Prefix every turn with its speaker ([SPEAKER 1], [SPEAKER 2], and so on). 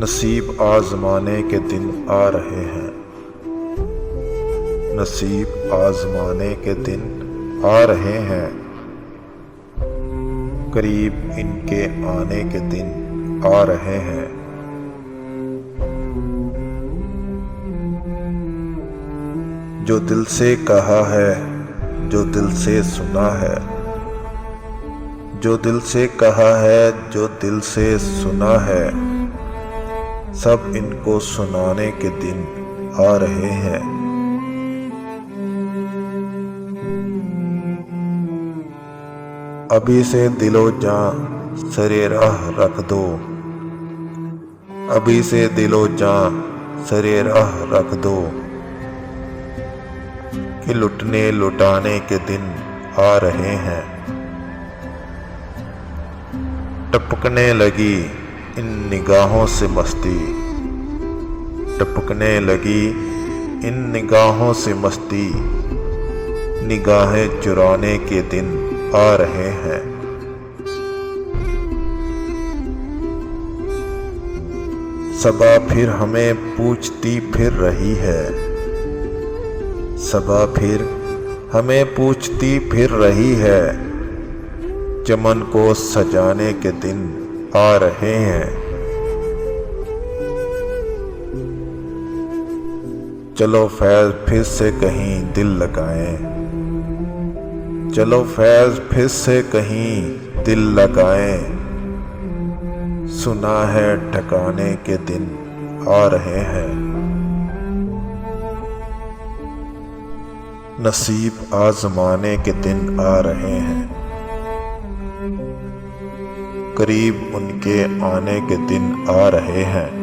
[SPEAKER 1] नसीब आजमाने के दिन आ रहे हैं। नसीब आजमाने के दिन आ रहे हैं। करीब इनके आने के दिन आ रहे हैं। जो दिल से कहा है, जो दिल से सुना है, जो दिल से कहा है, जो दिल से सुना है, सब इनको सुनाने के दिन आ रहे हैं। अभी से दिलो जां सरे राह रख दो, अभी से दिलो जां सरे राह रख दो, कि लुटने लुटाने के दिन आ रहे हैं। टपकने लगी इन निगाहों से मस्ती, टपकने लगी इन निगाहों से मस्ती, निगाहें चुराने के दिन आ रहे हैं। सबा फिर हमें पूछती फिर रही है, सबा फिर हमें पूछती फिर रही है, चमन को सजाने के दिन आ रहे हैं। चलो फैज फिर से कहीं दिल लगाएं, चलो फैज फिर से कहीं दिल लगाएं, सुना है ठकाने के दिन आ रहे हैं। नसीब आजमाने के दिन आ रहे हैं। करीब उनके आने के दिन आ रहे हैं।